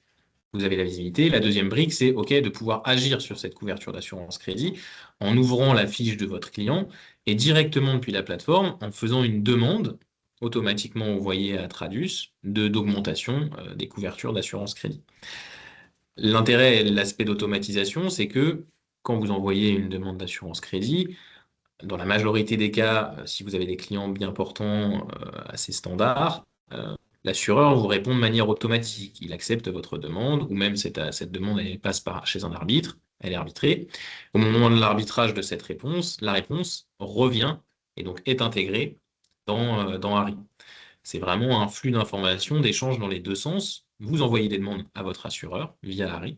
Vous avez la visibilité. La deuxième brique, c'est OK de pouvoir agir sur cette couverture d'assurance crédit en ouvrant la fiche de votre client et directement depuis la plateforme en faisant une demande automatiquement envoyée à Tradus d'augmentation des couvertures d'assurance crédit. L'intérêt et l'aspect d'automatisation, c'est que quand vous envoyez une demande d'assurance crédit, dans la majorité des cas, si vous avez des clients bien portants, assez standards, l'assureur vous répond de manière automatique. Il accepte votre demande, ou même cette demande elle passe chez un arbitre, elle est arbitrée. Au moment de l'arbitrage de cette réponse, la réponse revient et donc est intégrée dans Harry. C'est vraiment un flux d'informations, d'échanges dans les deux sens. Vous envoyez des demandes à votre assureur via Harry,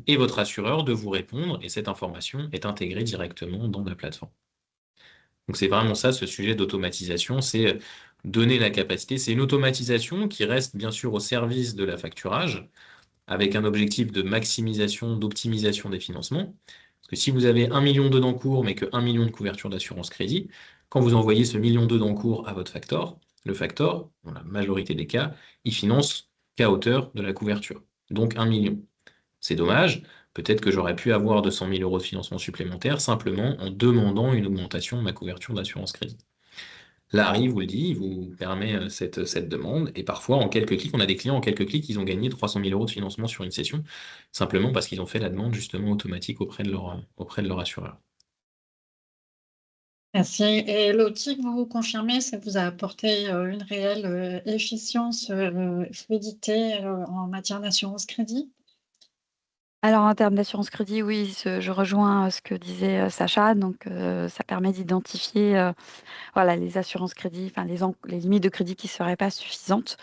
et votre assureur de vous répondre, et cette information est intégrée directement dans la plateforme. Donc c'est vraiment ça, ce sujet d'automatisation, c'est donner la capacité. C'est une automatisation qui reste bien sûr au service de la facturage, avec un objectif de maximisation, d'optimisation des financements. Parce que si vous avez 1 million d'encours, mais que 1 million de couverture d'assurance crédit, quand vous envoyez ce million d'encours à votre factor, le factor, dans la majorité des cas, il finance qu'à hauteur de la couverture. Donc 1 million. C'est dommage. Peut-être que j'aurais pu avoir 200 000 euros de financement supplémentaire simplement en demandant une augmentation de ma couverture d'assurance crédit. Là, Harry vous le dit, il vous permet cette demande. Et parfois, en quelques clics, on a des clients en quelques clics, ils ont gagné 300 000 € de financement sur une session, simplement parce qu'ils ont fait la demande justement automatique auprès de leur assureur. Merci. Et l'outil que vous confirmez, ça vous a apporté une réelle efficience, fluidité en matière d'assurance crédit? Alors en termes d'assurance crédit, oui, je rejoins ce que disait Sacha. Donc ça permet d'identifier voilà, les assurances crédit, enfin les limites de crédit qui ne seraient pas suffisantes.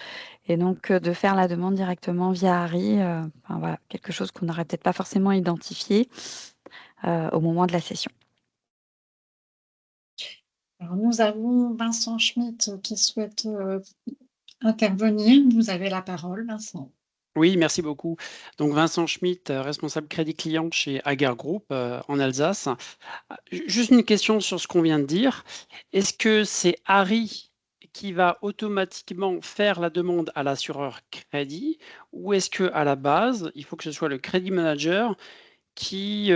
Et donc de faire la demande directement via Harry, enfin, voilà, quelque chose qu'on n'aurait peut-être pas forcément identifié au moment de la session. Alors, nous avons Vincent Schmitt qui souhaite intervenir. Vous avez la parole, Vincent. Oui, merci beaucoup. Donc Vincent Schmitt, responsable crédit client chez Ager Group en Alsace. Juste une question sur ce qu'on vient de dire. Est-ce que c'est Harry qui va automatiquement faire la demande à l'assureur crédit ou est-ce que à la base, il faut que ce soit le crédit manager qui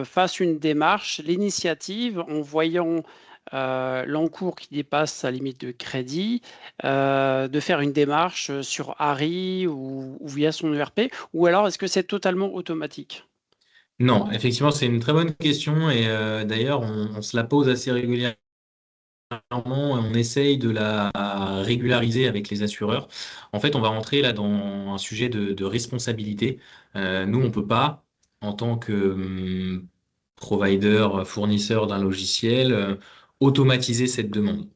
fasse une démarche, l'initiative en voyant l'encours qui dépasse sa limite de crédit, de faire une démarche sur Harry ou via son ERP, ou alors est-ce que c'est totalement automatique? Non, effectivement, c'est une très bonne question et d'ailleurs, on se la pose assez régulièrement. On essaye de la régulariser avec les assureurs. En fait, on va rentrer là dans un sujet de responsabilité. Nous, on peut pas, en tant que provider, fournisseur d'un logiciel, automatiser cette demande.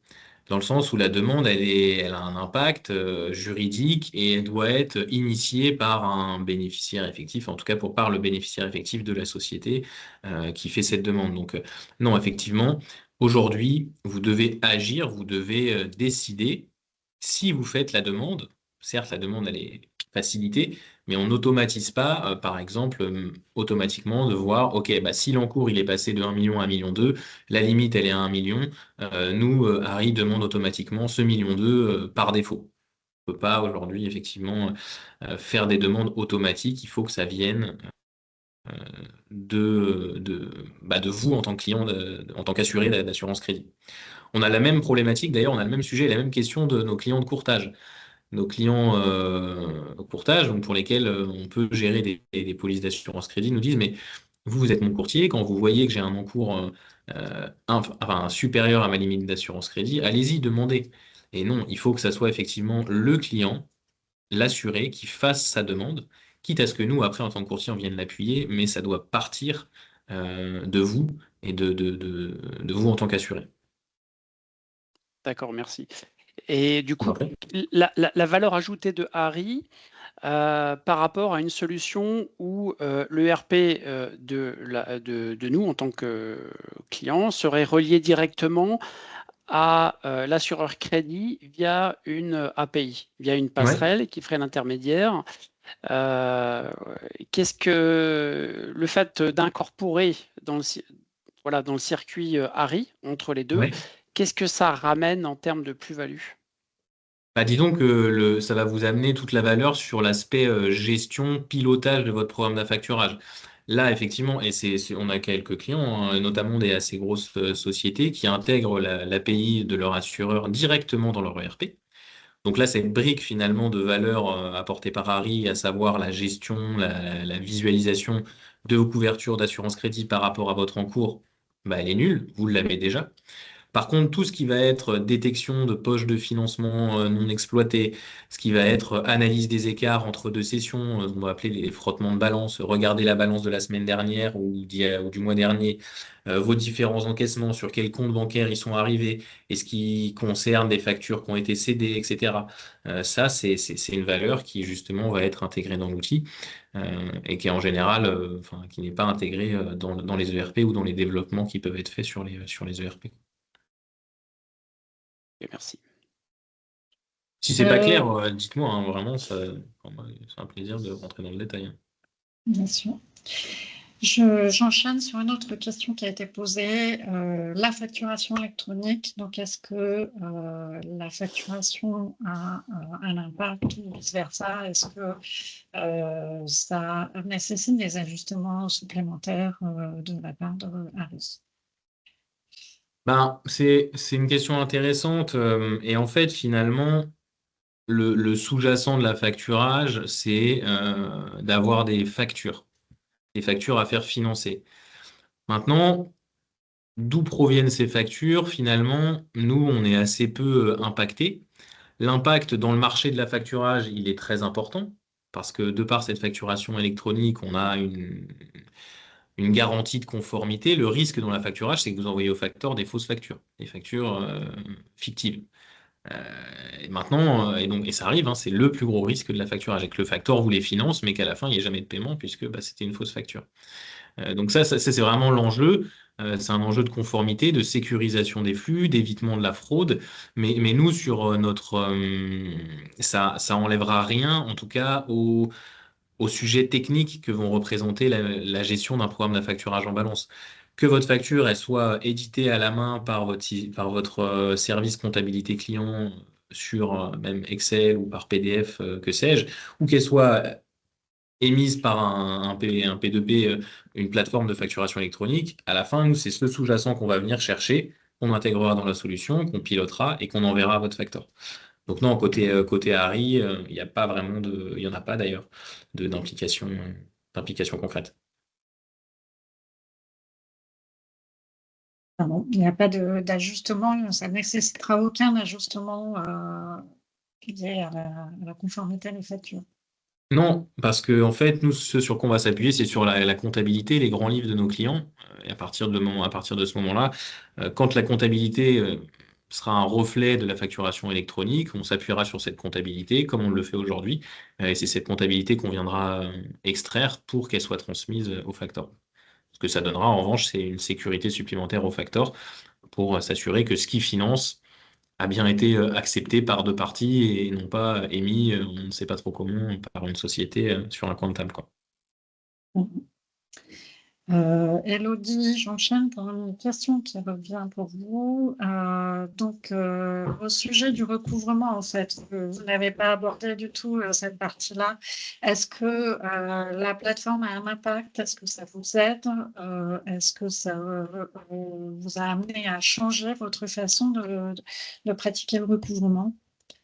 Dans le sens où la demande, elle a un impact juridique et elle doit être initiée par un bénéficiaire effectif, en tout cas par le bénéficiaire effectif de la société qui fait cette demande. Donc, non, effectivement, aujourd'hui, vous devez agir, vous devez décider si vous faites la demande. Certes, la demande, elle est facilitée, mais on n'automatise pas, par exemple, automatiquement de voir, OK, bah, si l'encours il est passé de 1 million à 1,2 million, la limite, elle est à 1 million. Nous, Harry demande automatiquement ce 1,2 million par défaut. On ne peut pas aujourd'hui, effectivement, faire des demandes automatiques. Il faut que ça vienne de vous en tant que client, en tant qu'assuré d'assurance crédit. On a la même problématique, d'ailleurs, on a le même sujet, la même question de nos clients de courtage. Nos clients courtage, donc pour lesquels on peut gérer des polices d'assurance crédit, nous disent, mais vous êtes mon courtier, quand vous voyez que j'ai un encours supérieur à ma limite d'assurance crédit, allez-y, demandez. Et non, il faut que ça soit effectivement le client, l'assuré, qui fasse sa demande, quitte à ce que nous, après, en tant que courtier, on vienne l'appuyer, mais ça doit partir de vous et de vous en tant qu'assuré. D'accord, merci. Et du coup, Après. la valeur ajoutée de Harry par rapport à une solution où l'ERP de nous en tant que client serait relié directement à l'assureur crédit via une API, via une Ouais. passerelle qui ferait l'intermédiaire. Qu'est-ce que le fait d'incorporer voilà, dans le circuit Harry entre les deux, Ouais. qu'est-ce que ça ramène en termes de plus-value? Bah, dis donc que ça va vous amener toute la valeur sur l'aspect gestion, pilotage de votre programme d'affacturage. Là, effectivement, et on a quelques clients, hein, notamment des assez grosses sociétés, qui intègrent l'API de leur assureur directement dans leur ERP. Donc là, cette brique finalement de valeur apportée par Harry, à savoir la gestion, la visualisation de vos couvertures d'assurance crédit par rapport à votre encours, bah, elle est nulle, vous l'avez déjà. Par contre, tout ce qui va être détection de poches de financement non exploitées, ce qui va être analyse des écarts entre deux sessions, on va appeler les frottements de balance, regarder la balance de la semaine dernière ou du mois dernier, vos différents encaissements, sur quels comptes bancaires ils sont arrivés, et ce qui concerne des factures qui ont été cédées, etc. Ça, c'est une valeur qui justement va être intégrée dans l'outil et qui est en général, enfin, qui n'est pas intégrée dans les ERP ou dans les développements qui peuvent être faits sur les ERP. Et merci. Si c'est pas clair, dites-moi, hein, vraiment, c'est un plaisir de rentrer dans le détail. Hein. Bien sûr. J'enchaîne sur une autre question qui a été posée, la facturation électronique. Donc, est-ce que la facturation a un impact ou vice-versa? Est-ce que ça nécessite des ajustements supplémentaires de la part de Harry? C'est une question intéressante. Et en fait, finalement, le sous-jacent de la facturage, c'est d'avoir des factures à faire financer. Maintenant, d'où proviennent ces factures? Finalement, nous, on est assez peu impactés. L'impact dans le marché de la facturage, il est très important parce que de par cette facturation électronique, on a une garantie de conformité. Le risque dans la facturage, c'est que vous envoyez au facteur des fausses factures, des factures fictives. Et maintenant, et ça arrive, hein, c'est le plus gros risque de la facturage, et que le facteur vous les finance, mais qu'à la fin, il n'y ait jamais de paiement puisque c'était une fausse facture. Donc c'est vraiment l'enjeu. C'est un enjeu de conformité, de sécurisation des flux, d'évitement de la fraude. Mais nous, sur ça enlèvera rien, en tout cas, au sujet technique que vont représenter la gestion d'un programme d'affacturage en balance. Que votre facture, elle soit éditée à la main par votre service comptabilité client sur même Excel ou par PDF, que sais-je, ou qu'elle soit émise par un P2P, une plateforme de facturation électronique, à la fin, nous, c'est ce sous-jacent qu'on va venir chercher, qu'on intégrera dans la solution, qu'on pilotera et qu'on enverra à votre facteur. Donc non, côté Harry, il n'y a pas vraiment il y en a pas d'ailleurs, d'implication concrète. Pardon. Il n'y a pas d'ajustement, ça ne nécessitera aucun ajustement lié à la conformité des factures. Non, parce que en fait, nous, ce sur quoi on va s'appuyer, c'est sur la comptabilité, les grands livres de nos clients. Et à partir de ce moment-là, quand la comptabilité sera un reflet de la facturation électronique, on s'appuiera sur cette comptabilité, comme on le fait aujourd'hui. Et c'est cette comptabilité qu'on viendra extraire pour qu'elle soit transmise au facteur. Ce que ça donnera, en revanche, c'est une sécurité supplémentaire au facteur pour s'assurer que ce qu'il finance a bien été accepté par deux parties et non pas émis, on ne sait pas trop comment, par une société sur un coin de table, quoi. Mhm. Élodie, j'enchaîne pour une question qui revient pour vous. Au sujet du recouvrement, en fait, vous n'avez pas abordé du tout cette partie-là. Est-ce que la plateforme a un impact? Est-ce que ça vous aide? Est-ce que ça vous a amené à changer votre façon de pratiquer le recouvrement?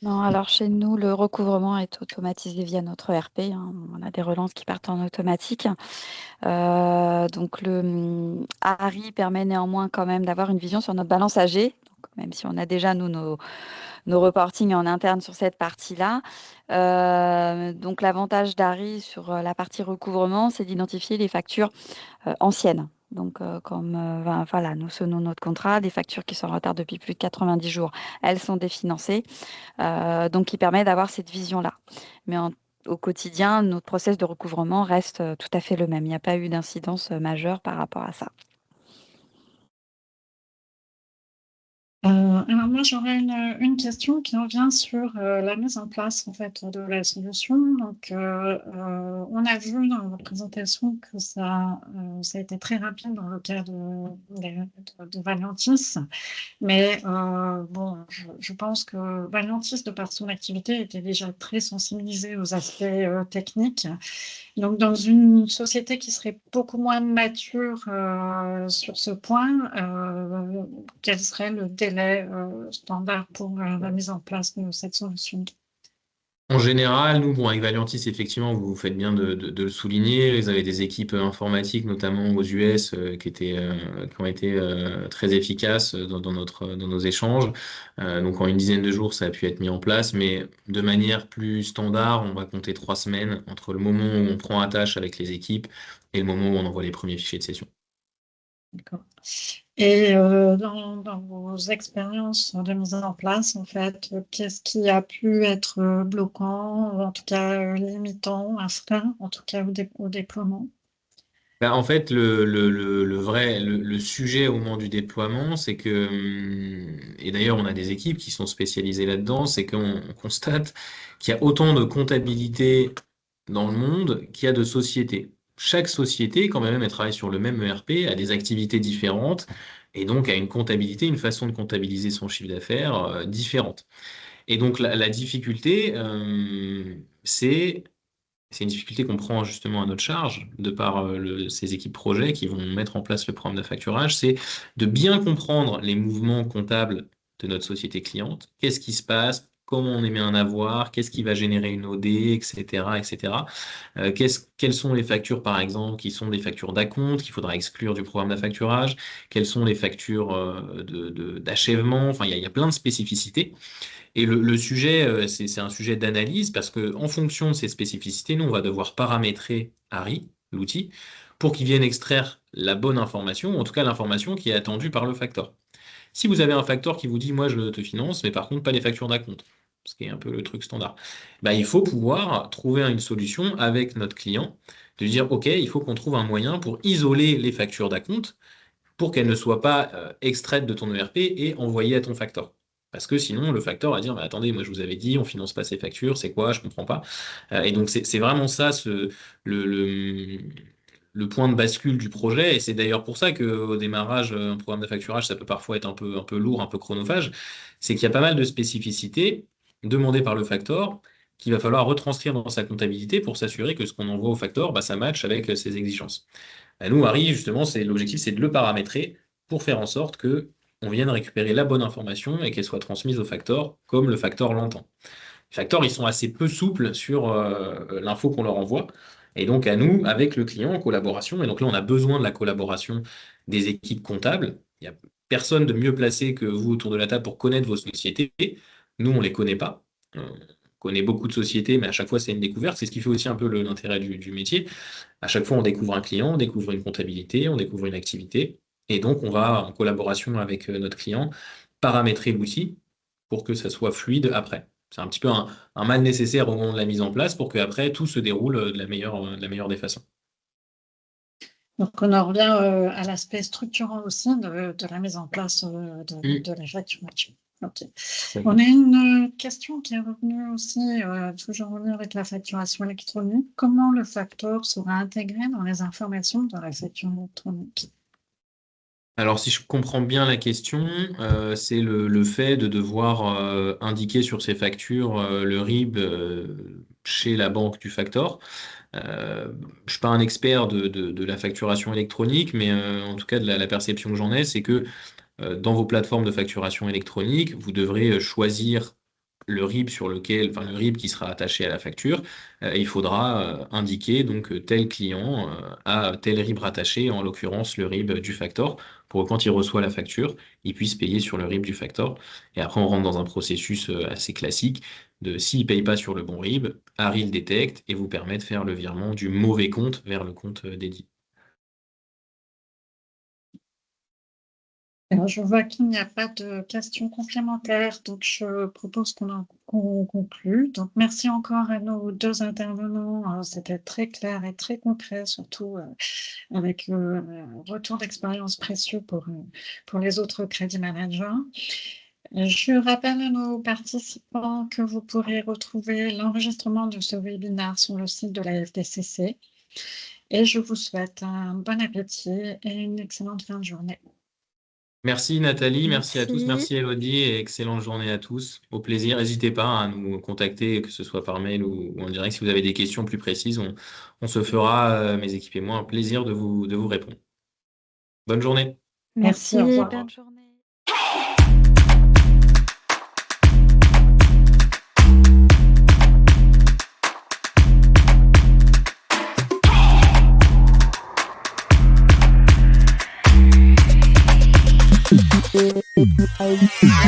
Non, alors chez nous, le recouvrement est automatisé via notre ERP, hein. On a des relances qui partent en automatique. Donc le Harry permet néanmoins quand même d'avoir une vision sur notre balance AG. Donc, même si on a déjà, nous, nos reportings en interne sur cette partie-là. Donc l'avantage d'Harry sur la partie recouvrement, c'est d'identifier les factures anciennes. Donc, voilà, nous, selon notre contrat, des factures qui sont en retard depuis plus de 90 jours, elles sont définancées. Donc, il permet d'avoir cette vision-là. Mais au quotidien, notre process de recouvrement reste tout à fait le même. Il n'y a pas eu d'incidence majeure par rapport à ça. Alors moi, j'aurais une question qui revient sur la mise en place en fait de la solution. Donc, on a vu dans la présentation que ça a été très rapide dans le cas de Valentis. Mais bon, je pense que Valentis, de par son activité, était déjà très sensibilisé aux aspects techniques. Donc, dans une société qui serait beaucoup moins mature sur ce point, quel serait le délai standard pour la mise en place de cette solution? En général, nous, bon, avec Valiantis, effectivement, vous faites bien de le souligner. Ils avaient des équipes informatiques, notamment aux US, qui ont été très efficaces dans nos échanges. Donc, en une dizaine de jours, ça a pu être mis en place, mais de manière plus standard, on va compter 3 semaines entre le moment où on prend attache avec les équipes et le moment où on envoie les premiers fichiers de session. D'accord. Et dans vos expériences de mise en place, en fait, qu'est-ce qui a pu être bloquant, ou en tout cas limitant, un frein, en tout cas au déploiement? Ben, en fait, le sujet au moment du déploiement, c'est que, et d'ailleurs, on a des équipes qui sont spécialisées là-dedans, c'est qu'on constate qu'il y a autant de comptabilité dans le monde qu'il y a de sociétés. Chaque société, quand même, elle travaille sur le même ERP, a des activités différentes, et donc a une comptabilité, une façon de comptabiliser son chiffre d'affaires différente. Et donc, la difficulté, c'est C'est une difficulté qu'on prend justement à notre charge de par ces équipes projets qui vont mettre en place le programme de facturage, c'est de bien comprendre les mouvements comptables de notre société cliente. Qu'est-ce qui se passe? Comment on émet un avoir? Qu'est-ce qui va générer une OD, etc., etc. Quelles sont les factures, par exemple, qui sont des factures d'acompte qu'il faudra exclure du programme d'affacturage? Quelles sont les factures d'achèvement? Enfin, il y a plein de spécificités. Et le sujet, c'est un sujet d'analyse parce qu'en fonction de ces spécificités, nous, on va devoir paramétrer Harry, l'outil, pour qu'il vienne extraire la bonne information, ou en tout cas l'information qui est attendue par le facteur. Si vous avez un facteur qui vous dit, moi, je te finance, mais par contre, pas les factures d'acompte, ce qui est un peu le truc standard, bah, il faut pouvoir trouver une solution avec notre client, de dire, OK, il faut qu'on trouve un moyen pour isoler les factures d'acompte pour qu'elles ne soient pas extraites de ton ERP et envoyées à ton facteur. Parce que sinon, le facteur va dire, bah, attendez, moi je vous avais dit, on finance pas ces factures, c'est quoi, je comprends pas. Et donc c'est vraiment ça le point de bascule du projet. Et c'est d'ailleurs pour ça qu'au démarrage, un programme de facturage, ça peut parfois être un peu lourd, un peu chronophage. C'est qu'il y a pas mal de spécificités demandées par le facteur qu'il va falloir retranscrire dans sa comptabilité pour s'assurer que ce qu'on envoie au facteur, bah, ça matche avec ses exigences. Bah, nous, Harry, justement, l'objectif, c'est de le paramétrer pour faire en sorte que on vienne récupérer la bonne information et qu'elle soit transmise au facteur comme le facteur l'entend. Les facteurs, ils sont assez peu souples sur l'info qu'on leur envoie. Et donc, à nous, avec le client, en collaboration. Et donc là, on a besoin de la collaboration des équipes comptables. Il n'y a personne de mieux placé que vous autour de la table pour connaître vos sociétés. Nous, on ne les connaît pas. On connaît beaucoup de sociétés, mais à chaque fois, c'est une découverte. C'est ce qui fait aussi un peu l'intérêt du métier. À chaque fois, on découvre un client, on découvre une comptabilité, on découvre une activité. Et donc, on va, en collaboration avec notre client, paramétrer l'outil pour que ça soit fluide après. C'est un petit peu un mal nécessaire au moment de la mise en place pour qu'après, tout se déroule de la meilleure des façons. Donc, on en revient à l'aspect structurant aussi de la mise en place de la facturation. Ok. On a une question qui est revenue aussi, toujours revenue avec la facturation électronique. Comment le facteur sera intégré dans les informations de la facture électronique? Alors, si je comprends bien la question, c'est le fait de devoir indiquer sur ces factures le RIB chez la banque du facteur. Je ne suis pas un expert de la facturation électronique, mais en tout cas, de la perception que j'en ai, c'est que dans vos plateformes de facturation électronique, vous devrez choisir le RIB le RIB qui sera attaché à la facture. Il faudra indiquer donc tel client a tel RIB rattaché, en l'occurrence le RIB du facteur, pour que quand il reçoit la facture, il puisse payer sur le RIB du facteur. Et après, on rentre dans un processus assez classique de s'il ne paye pas sur le bon RIB, Harry le détecte et vous permet de faire le virement du mauvais compte vers le compte dédié. Alors, je vois qu'il n'y a pas de questions complémentaires, donc je propose qu'on conclue. Donc, merci encore à nos deux intervenants. C'était très clair et très concret, surtout avec le retour d'expérience précieux pour les autres crédit managers. Je rappelle à nos participants que vous pourrez retrouver l'enregistrement de ce webinaire sur le site de la FDCC. Et je vous souhaite un bon appétit et une excellente fin de journée. Merci Nathalie, merci à tous, Merci. merci Elodie et excellente journée à tous. Au plaisir, n'hésitez pas à nous contacter, que ce soit par mail ou en direct. Si vous avez des questions plus précises, on se fera, mes équipes et moi, un plaisir de vous répondre. Bonne journée. Merci, au Merci, revoir. bonne journée. Bye.